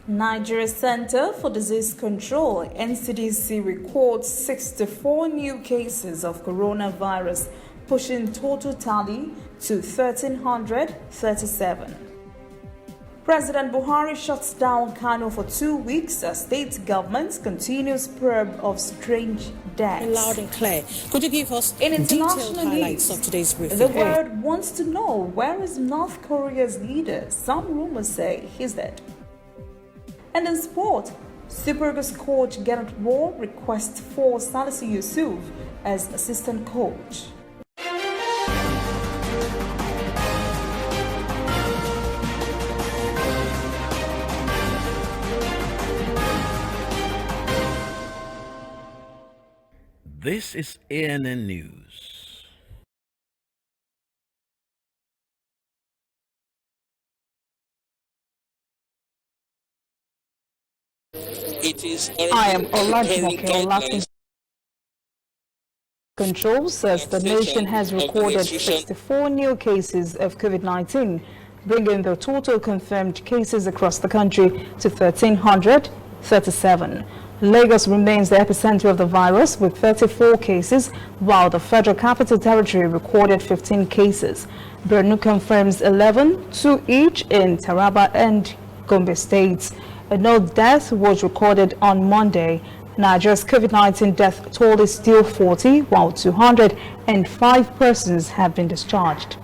Nigeria Center for Disease Control (NCDC) records 64 new cases of coronavirus, pushing total tally to 1,337. President Buhari shuts down Kano for 2 weeks as state government continues probe of strange deaths. Loud and clear. Could you give us In detailed international highlights news, of today's briefing? the world wants to know, where is North Korea's leader? Some rumors say he's dead. And in sport, Super Eagles coach W.H.O requests for Salisu Yusuf as assistant coach. This is ANN News. I am Olajumoke. Control says the nation has recorded 64 new cases of COVID-19, bringing the total confirmed cases across the country to 1,337. Lagos remains the epicenter of the virus with 34 cases, while the Federal Capital Territory recorded 15 cases. Borno confirms 11, 2 each in Taraba and Gombe states. No death was recorded on Monday. Nigeria's COVID-19 death toll is still 40, while 205 persons have been discharged.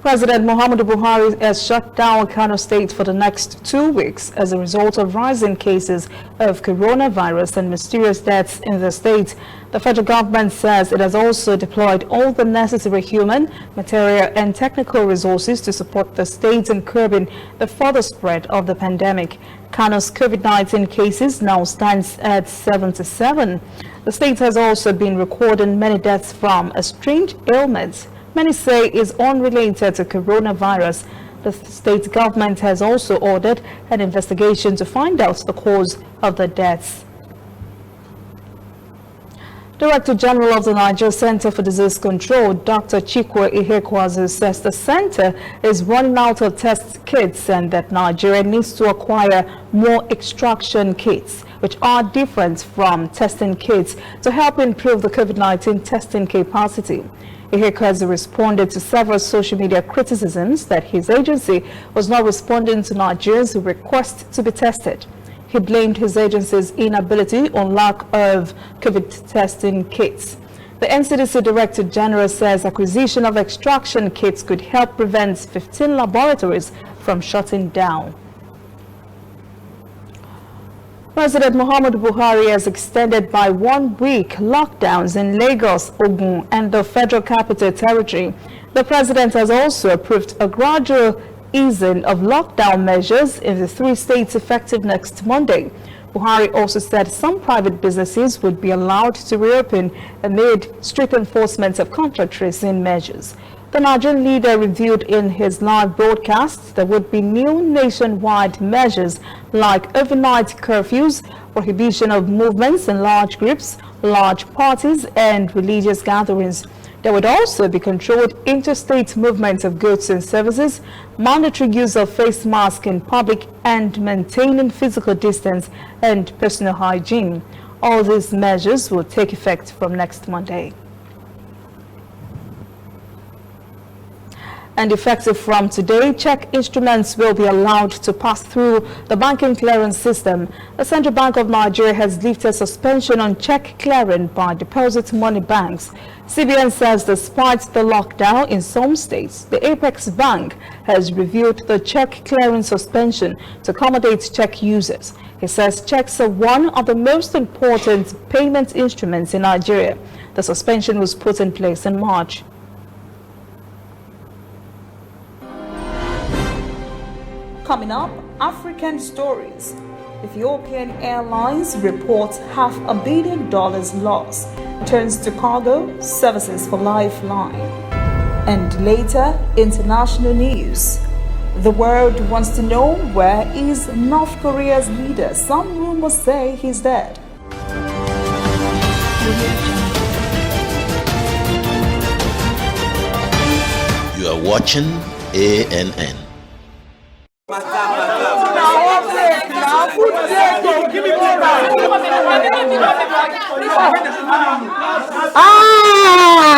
President Muhammadu Buhari has shut down Kano State for the next 2 weeks as a result of rising cases of coronavirus and mysterious deaths in the state. The federal government says it has also deployed all the necessary human, material and technical resources to support the state in curbing the further spread of the pandemic. Kano's COVID-19 cases now stands at 77. The state has also been recording many deaths from a strange ailment many say is unrelated to coronavirus. The state government has also ordered an investigation to find out the cause of the deaths. Director General of the Nigeria Center for Disease Control, Dr. Chikwe Ihekwazu, says the center is running out of test kits and that Nigeria needs to acquire more extraction kits, which are different from testing kits, to help improve the COVID-19 testing capacity. Ihekwazu responded to several social media criticisms that his agency was not responding to Nigerians who request to be tested. He blamed his agency's inability on lack of COVID testing kits. The NCDC Director General says acquisition of extraction kits could help prevent 15 laboratories from shutting down. President Muhammadu Buhari has extended by 1 week lockdowns in Lagos, Ogun, and the Federal Capital Territory. The president has also approved a gradual easing of lockdown measures in the 3 states effective next Monday. Buhari also said some private businesses would be allowed to reopen amid strict enforcement of contact tracing measures. The Nigerian leader revealed in his live broadcast there would be new nationwide measures like overnight curfews, prohibition of movements in large groups, large parties, and religious gatherings. There would also be controlled interstate movement of goods and services, mandatory use of face masks in public, and maintaining physical distance and personal hygiene. All these measures will take effect from next Monday. And effective from today, check instruments will be allowed to pass through the banking clearance system. The Central Bank of Nigeria has lifted suspension on check clearing by deposit money banks. CBN says despite the lockdown in some states, the Apex Bank has reviewed the check clearing suspension to accommodate check users. He says checks are one of the most important payment instruments in Nigeria. The suspension was put in place in March. Coming up, African stories. Ethiopian Airlines reports $500 million loss, turns to cargo services for Lifeline. And later, international news. The world wants to know, where is North Korea's leader? Some rumors say he's dead. You are watching ANN. Ah,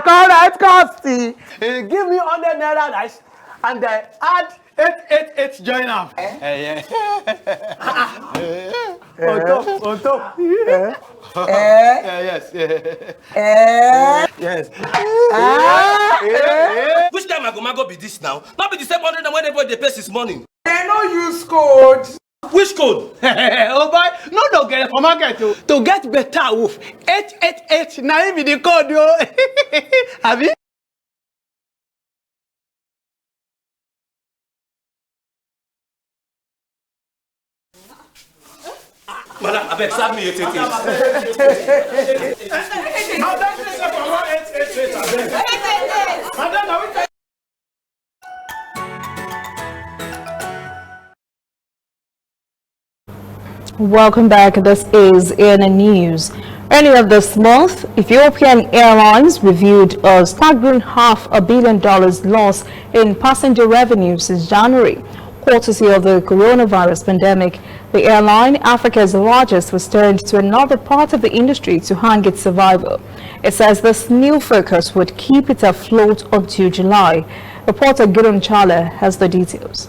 correct, Costi. Give me 100 naira rice and add 888 join up. On top. Yes. Yes. Which time I go be this now? Not be the same 100 when everybody they pay this morning. They no use code. Which code? Oh boy, no get for market to get better wolf. 888 na be the code yo. Have you? Madam, I beg, serve me 888. Welcome back. This is ANN News. Earlier this month, Ethiopian Airlines reviewed a staggering $500 million loss in passenger revenue since January. Courtesy of the coronavirus pandemic, the airline, Africa's largest, was turned to another part of the industry to hang its survival. It says this new focus would keep it afloat until July. Reporter Gideon Chale has the details.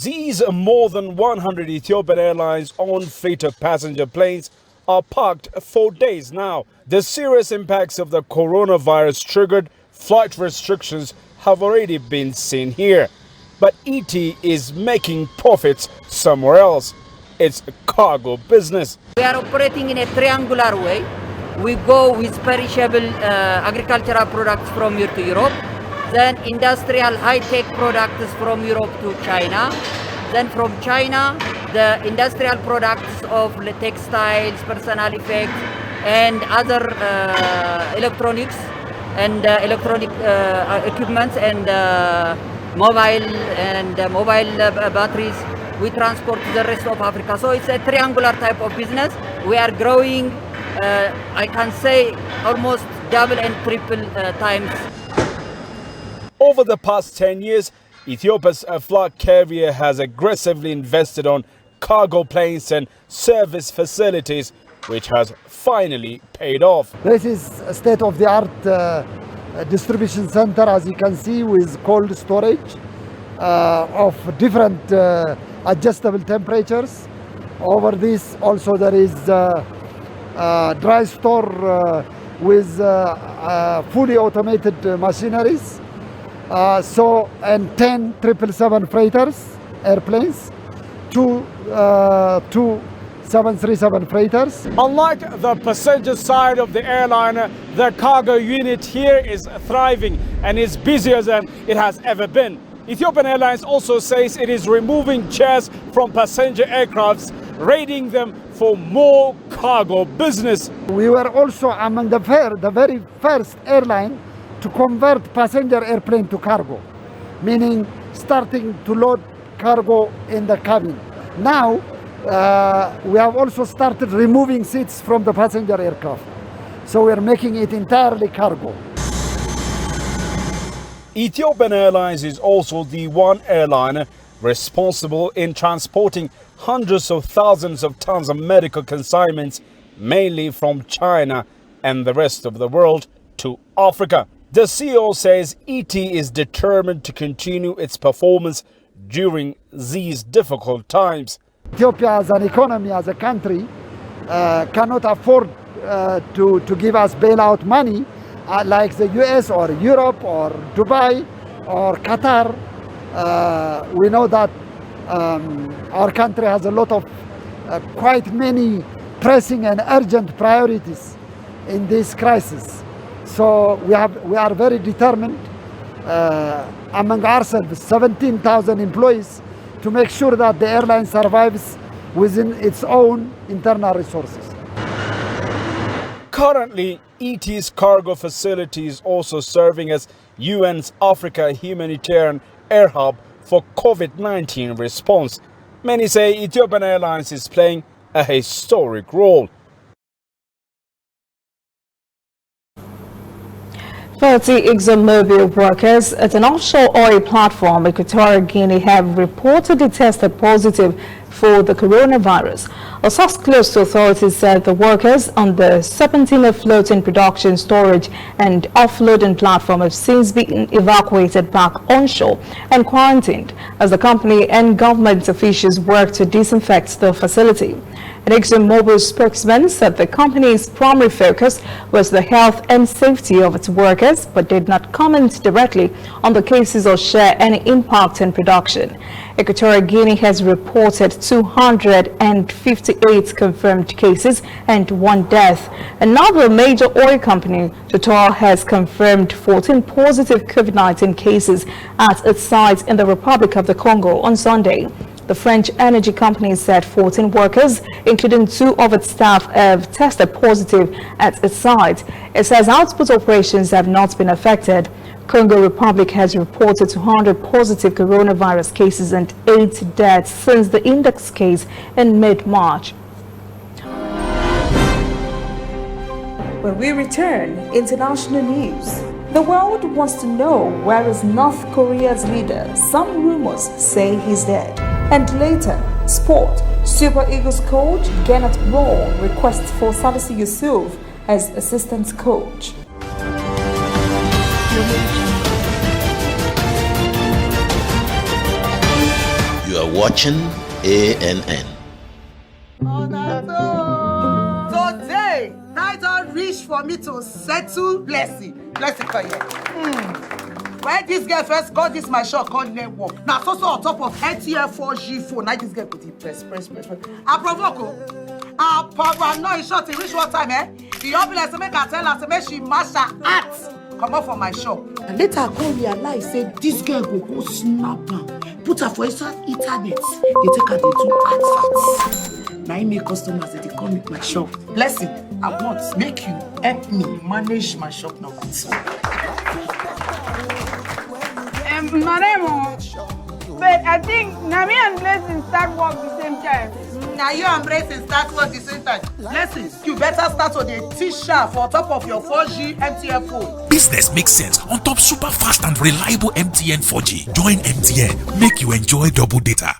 These more than 100 Ethiopian Airlines owned fleet of passenger planes are parked for days now. The serious impacts of the coronavirus triggered flight restrictions have already been seen here. But ET is making profits somewhere else. It's a cargo business. We are operating in a triangular way. We go with perishable agricultural products from here to Europe, then industrial high-tech products from Europe to China, then from China the industrial products of the textiles, personal effects, and other electronics and electronic equipments and mobile batteries. We transport to the rest of Africa. So it's a triangular type of business. We are growing, I can say, almost double and triple times. Over the past 10 years, Ethiopia's flag carrier has aggressively invested on cargo planes and service facilities, which has finally paid off. This is a state-of-the-art distribution center, as you can see, with cold storage of different adjustable temperatures. Over this also there is dry store with fully automated machineries. And 10 777 freighters, airplanes, two 737 freighters. Unlike the passenger side of the airliner, the cargo unit here is thriving and is busier than it has ever been. Ethiopian Airlines also says it is removing chairs from passenger aircrafts, raiding them for more cargo business. We were also among the very first airline to convert passenger airplane to cargo, meaning starting to load cargo in the cabin. Now, we have also started removing seats from the passenger aircraft. So we're making it entirely cargo. Ethiopian Airlines is also the one airliner responsible in transporting hundreds of thousands of tons of medical consignments, mainly from China and the rest of the world, to Africa. The CEO says ET is determined to continue its performance during these difficult times. Ethiopia as an economy, as a country, cannot afford to give us bailout money like the US or Europe or Dubai or Qatar. We know that our country has a lot of quite many pressing and urgent priorities in this crisis. So we are very determined among ourselves, 17,000 employees, to make sure that the airline survives within its own internal resources. Currently, ET's cargo facility is also serving as UN's Africa humanitarian air hub for COVID-19 response. Many say Ethiopian Airlines is playing a historic role. 30 ExxonMobil workers at an offshore oil platform in Equatorial Guinea have reportedly tested positive for the coronavirus. A source close to authorities said the workers on the Serpentina floating production, storage and offloading platform have since been evacuated back onshore and quarantined as the company and government officials work to disinfect the facility. An ExxonMobil spokesman said the company's primary focus was the health and safety of its workers, but did not comment directly on the cases or share any impact in production. Equatorial Guinea has reported 258 confirmed cases and 1 death. Another major oil company, Total, has confirmed 14 positive COVID-19 cases at its site in the Republic of the Congo on Sunday. The French energy company said 14 workers, including 2 of its staff, have tested positive at its site. It says output operations have not been affected. Congo Republic has reported 200 positive coronavirus cases and 8 deaths since the index case in mid-March. When we return, international news. The world wants to know where is North Korea's leader. Some rumors say he's dead. And later, sport. Super Eagles coach Gennett Raw requests for Sadasi Yusuf as assistant coach. You are watching ANN. Today, night all reach for me to settle blessing. Blessing for you. When this girl first got this my shop called network. Now so on top of NTF4G phone. Now this girl could press. I provoke. I paranoid short in reach what time, eh? The ambulance make her tell her to make she mash her hat. Come out from my shop. And later I go realize say this girl go snap am. Put her for inside internet. They take her they do adverts. Now I make customers that they come with my shop. Blessing, I want make you help me manage my shop number 2. Maremo, but I think Nami and Blessing start work the same time. Now you and Blessing start work the same time. Blessing, you better start with a T-shirt for top of your 4G MTN phone. Business makes sense on top super fast and reliable MTN 4G. Join MTN, make you enjoy double data.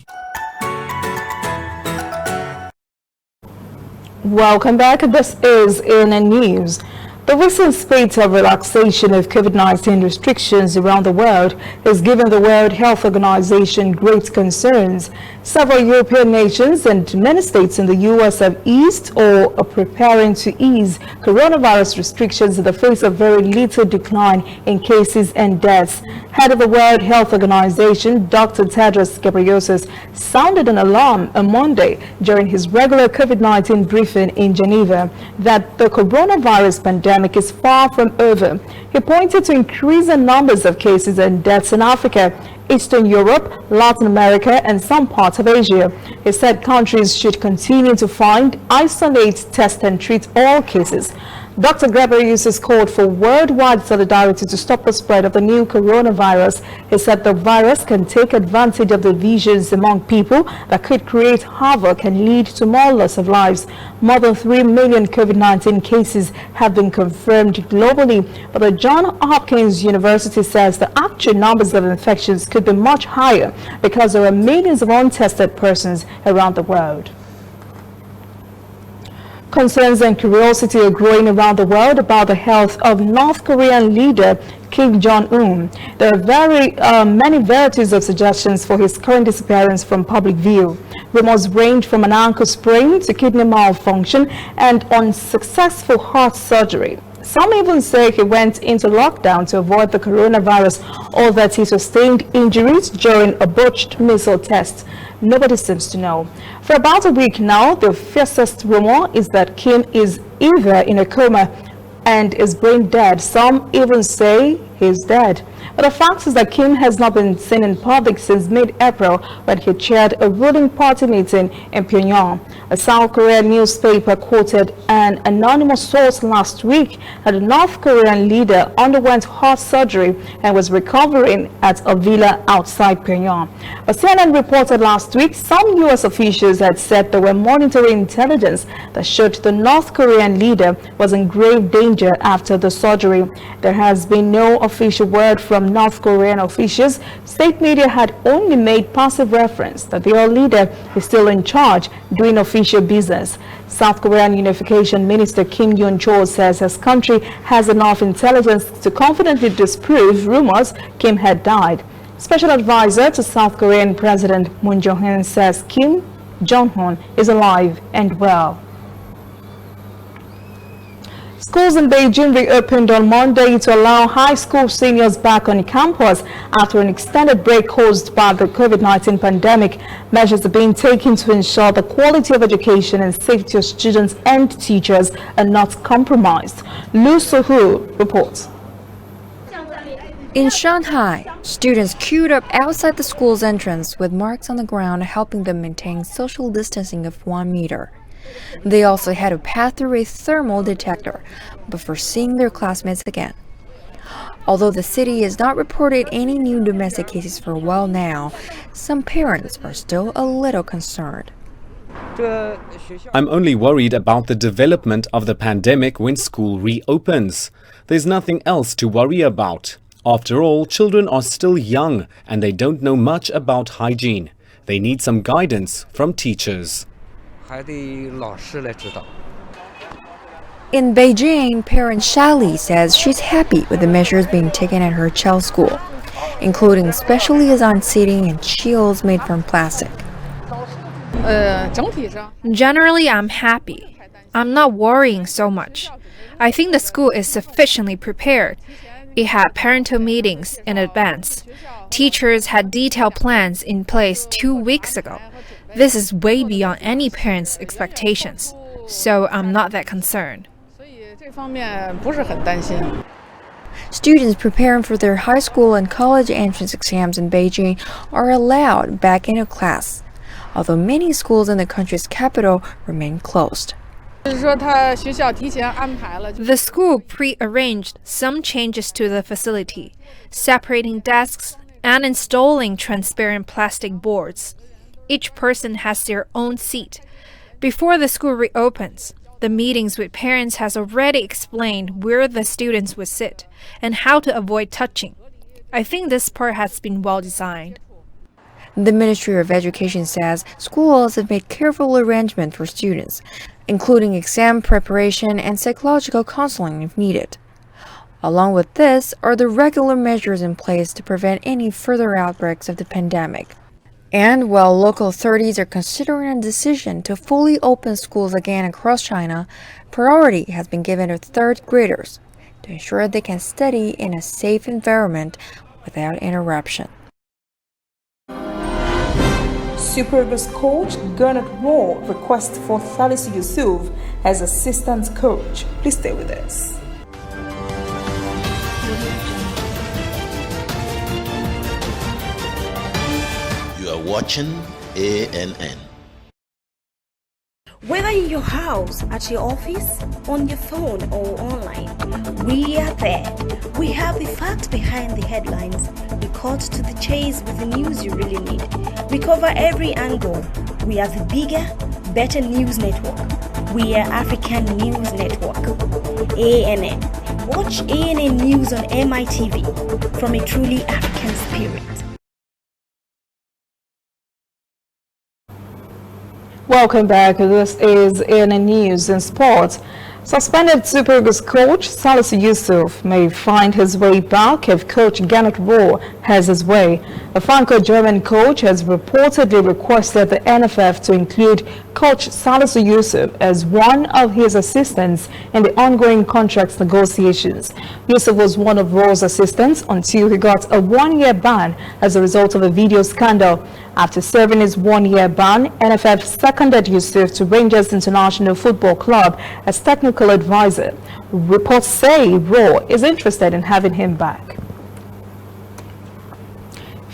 Welcome back. This is ANN News. The recent spate of relaxation of COVID-19 restrictions around the world has given the World Health Organization great concerns. Several European nations and many states in the U.S. have eased or are preparing to ease coronavirus restrictions in the face of very little decline in cases and deaths. Head of the World Health Organization, Dr. Tedros Ghebreyesus, sounded an alarm on Monday during his regular COVID-19 briefing in Geneva that the coronavirus pandemic is far from over. He pointed to increasing numbers of cases and deaths in Africa, Eastern Europe, Latin America, and some parts of Asia. He said countries should continue to find, isolate, test, and treat all cases. Dr. Ghebreyesus called for worldwide solidarity to stop the spread of the new coronavirus. He said the virus can take advantage of divisions among people that could create havoc and lead to more loss of lives. More than 3 million COVID-19 cases have been confirmed globally, but the Johns Hopkins University says the actual numbers of infections could be much higher because there are millions of untested persons around the world. Concerns and curiosity are growing around the world about the health of North Korean leader Kim Jong-un. There are many varieties of suggestions for his current disappearance from public view. Rumors range from an ankle sprain to kidney malfunction and unsuccessful heart surgery. Some even say he went into lockdown to avoid the coronavirus or that he sustained injuries during a botched missile test. Nobody seems to know. For about a week now, the fiercest rumor is that Kim is either in a coma and is brain dead. Some even say he is dead. But the fact is that Kim has not been seen in public since mid-April when he chaired a ruling party meeting in Pyongyang. A South Korean newspaper quoted an anonymous source last week that the North Korean leader underwent heart surgery and was recovering at a villa outside Pyongyang. But CNN reported last week some U.S. officials had said they were monitoring intelligence that showed the North Korean leader was in grave danger after the surgery. There has been no official word from North Korean officials. State media had only made passive reference that their leader is still in charge doing official business. South Korean Unification Minister Kim Yun-chol says his country has enough intelligence to confidently disprove rumors Kim had died. Special advisor to South Korean President Moon Jae-in says Kim Jong-un is alive and well. Schools in Beijing reopened on Monday to allow high school seniors back on campus after an extended break caused by the COVID-19 pandemic. Measures are being taken to ensure the quality of education and safety of students and teachers are not compromised. Lu Su-hu reports. In Shanghai, students queued up outside the school's entrance with marks on the ground helping them maintain social distancing of 1 meter. They also had to pass through a thermal detector before seeing their classmates again. Although the city has not reported any new domestic cases for a while now, some parents are still a little concerned. I'm only worried about the development of the pandemic when school reopens. There's nothing else to worry about. After all, children are still young and they don't know much about hygiene. They need some guidance from teachers. In Beijing, parent Shali says she's happy with the measures being taken at her child's school, including specially designed seating and shields made from plastic. Generally, I'm happy. I'm not worrying so much. I think the school is sufficiently prepared. It had parental meetings in advance. Teachers had detailed plans in place 2 weeks ago. This is way beyond any parent's expectations, so I'm not that concerned. Students preparing for their high school and college entrance exams in Beijing are allowed back into class, although many schools in the country's capital remain closed. The school pre-arranged some changes to the facility, separating desks and installing transparent plastic boards. Each person has their own seat. Before the school reopens, the meetings with parents has already explained where the students would sit and how to avoid touching. I think this part has been well designed. The Ministry of Education says schools have made careful arrangements for students, including exam preparation and psychological counseling if needed. Along with this are the regular measures in place to prevent any further outbreaks of the pandemic. And while local authorities are considering a decision to fully open schools again across China, priority has been given to third graders to ensure they can study in a safe environment without interruption. Super Eagles coach W.H.O requests for Salisu Yusuf as assistant coach. Please stay with us. You are watching ANN. Whether in your house, at your office, on your phone or online, we are there. We have the facts behind the headlines. We cut to the chase with the news you really need. We cover every angle. We are the bigger, better news network. We are African News Network. ANN. Watch ANN News on MITV from a truly African spirit. Welcome back. This is ANN News and Sport. Suspended Super Eagles coach Salisu Yusuf may find his way back if coach W.H.O has his way. The Franco-German coach has reportedly requested the NFF to include coach Salisu Yusuf as one of his assistants in the ongoing contract negotiations. Yusuf was one of W.H.O's assistants until he got a 1-year ban as a result of a video scandal. After serving his 1-year ban, NFF seconded Yusuf to Rangers International Football Club as technical advisor. Reports say W.H.O is interested in having him back.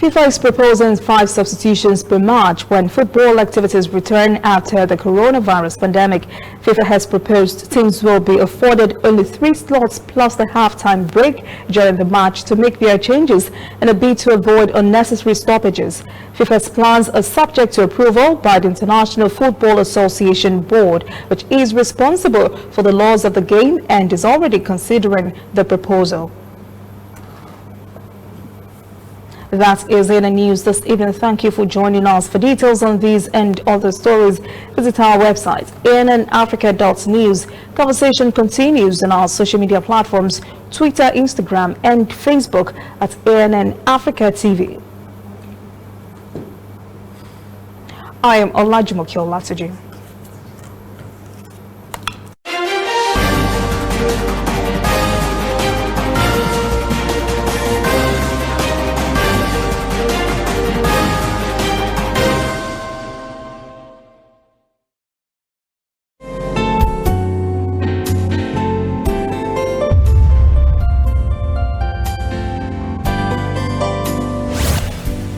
FIFA is proposing 5 substitutions per match when football activities return after the coronavirus pandemic. FIFA has proposed teams will be afforded only 3 slots plus the halftime break during the match to make their changes in a bid to avoid unnecessary stoppages. FIFA's plans are subject to approval by the International Football Association Board, which is responsible for the laws of the game and is already considering the proposal. That is in the news this evening. Thank you for joining us. For details on these and other stories, visit our website, annafrica.news. Conversation continues on our social media platforms, Twitter, Instagram, and Facebook at ANN Africa TV. I am Olajumoke Olatuji.